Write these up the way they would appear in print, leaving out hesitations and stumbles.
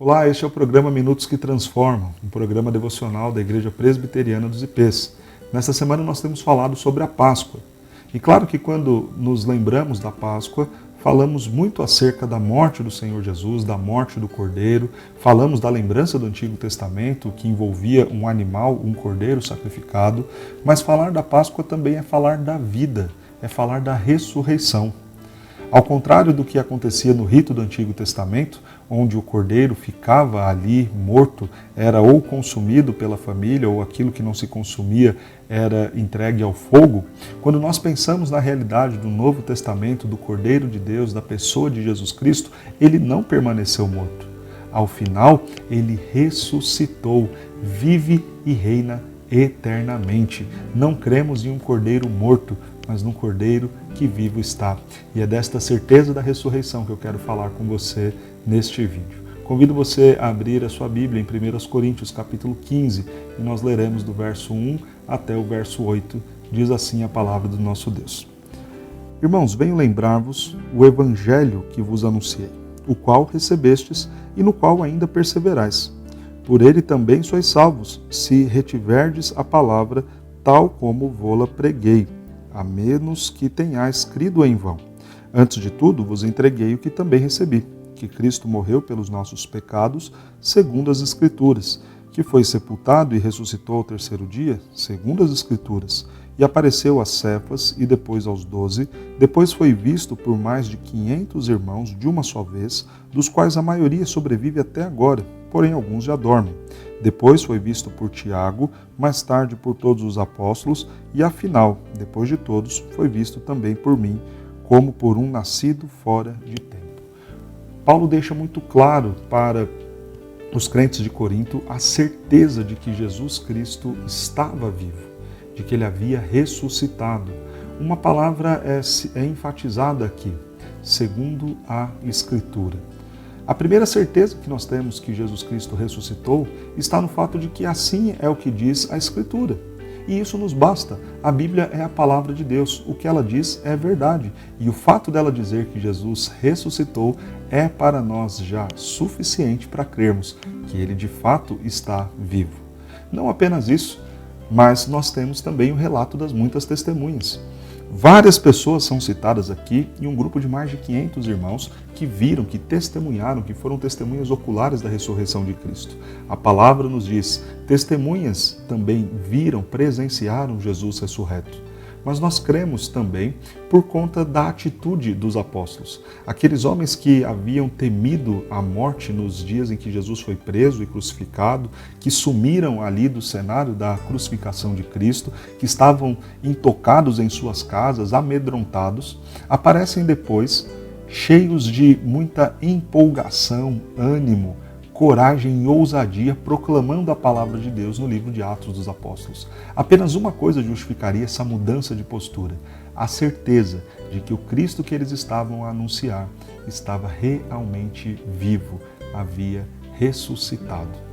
Olá, este é o programa Minutos que Transformam, um programa devocional da Igreja Presbiteriana dos IPs. Nesta semana nós temos falado sobre a Páscoa. E claro que quando nos lembramos da Páscoa, falamos muito acerca da morte do Senhor Jesus, da morte do Cordeiro, falamos da lembrança do Antigo Testamento, que envolvia um animal, um cordeiro sacrificado, mas falar da Páscoa também é falar da vida, é falar da ressurreição. Ao contrário do que acontecia no rito do Antigo Testamento, onde o cordeiro ficava ali morto, era ou consumido pela família, ou aquilo que não se consumia era entregue ao fogo, quando nós pensamos na realidade do Novo Testamento, do Cordeiro de Deus, da pessoa de Jesus Cristo, ele não permaneceu morto. Ao final, ele ressuscitou, vive e reina eternamente. Não cremos em um cordeiro morto, mas num cordeiro que vivo está. E é desta certeza da ressurreição que eu quero falar com você neste vídeo. Convido você a abrir a sua Bíblia em 1 Coríntios, capítulo 15, e nós leremos do verso 1 até o verso 8. Diz assim a palavra do nosso Deus. Irmãos, venho lembrar-vos o evangelho que vos anunciei, o qual recebestes e no qual ainda perseverais. Por ele também sois salvos, se retiverdes a palavra tal como vô-la preguei, a menos que tenhais crido em vão. Antes de tudo, vos entreguei o que também recebi, que Cristo morreu pelos nossos pecados, segundo as Escrituras, que foi sepultado e ressuscitou ao terceiro dia, segundo as Escrituras, e apareceu a Cefas e depois aos 12, depois foi visto por mais de 500 irmãos de uma só vez, dos quais a maioria sobrevive até agora, porém alguns já dormem. Depois foi visto por Tiago, mais tarde por todos os apóstolos, e afinal, depois de todos, foi visto também por mim, como por um nascido fora de tempo. Paulo deixa muito claro para os crentes de Corinto a certeza de que Jesus Cristo estava vivo, de que ele havia ressuscitado. Uma palavra é enfatizada aqui, segundo a Escritura. A primeira certeza que nós temos que Jesus Cristo ressuscitou está no fato de que assim é o que diz a Escritura. E isso nos basta. A Bíblia é a palavra de Deus. O que ela diz é verdade. E o fato dela dizer que Jesus ressuscitou é para nós já suficiente para crermos que ele de fato está vivo. Não apenas isso, mas nós temos também o relato das muitas testemunhas. Várias pessoas são citadas aqui e um grupo de mais de 500 irmãos que viram, que testemunharam, que foram testemunhas oculares da ressurreição de Cristo. A palavra nos diz, testemunhas também viram, presenciaram Jesus ressurreto. Mas nós cremos também por conta da atitude dos apóstolos. Aqueles homens que haviam temido a morte nos dias em que Jesus foi preso e crucificado, que sumiram ali do cenário da crucificação de Cristo, que estavam intocados em suas casas, amedrontados, aparecem depois cheios de muita empolgação, ânimo, coragem e ousadia, proclamando a palavra de Deus no livro de Atos dos Apóstolos. Apenas uma coisa justificaria essa mudança de postura: a certeza de que o Cristo que eles estavam a anunciar estava realmente vivo, havia ressuscitado.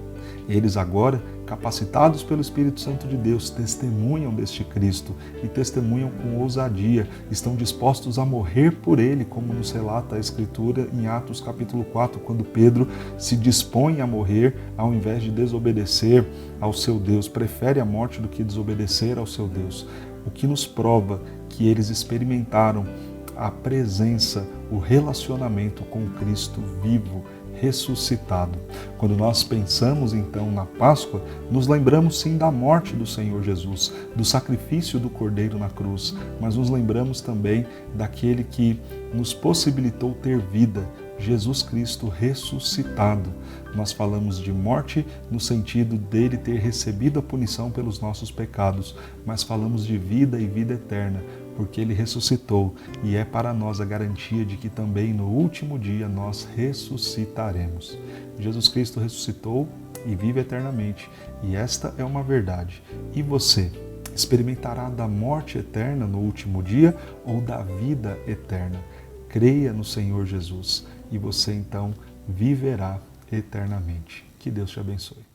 Eles agora, capacitados pelo Espírito Santo de Deus, testemunham deste Cristo e testemunham com ousadia, estão dispostos a morrer por ele, como nos relata a Escritura em Atos capítulo 4, quando Pedro se dispõe a morrer ao invés de desobedecer ao seu Deus, prefere a morte do que desobedecer ao seu Deus, o que nos prova que eles experimentaram a presença, o relacionamento com o Cristo vivo, ressuscitado. Quando nós pensamos então na Páscoa, nos lembramos sim da morte do Senhor Jesus, do sacrifício do Cordeiro na cruz, mas nos lembramos também daquele que nos possibilitou ter vida, Jesus Cristo ressuscitado. Nós falamos de morte no sentido dele ter recebido a punição pelos nossos pecados, mas falamos de vida e vida eterna, porque ele ressuscitou e é para nós a garantia de que também no último dia nós ressuscitaremos. Jesus Cristo ressuscitou e vive eternamente, e esta é uma verdade. E você experimentará da morte eterna no último dia ou da vida eterna? Creia no Senhor Jesus e você então viverá eternamente. Que Deus te abençoe.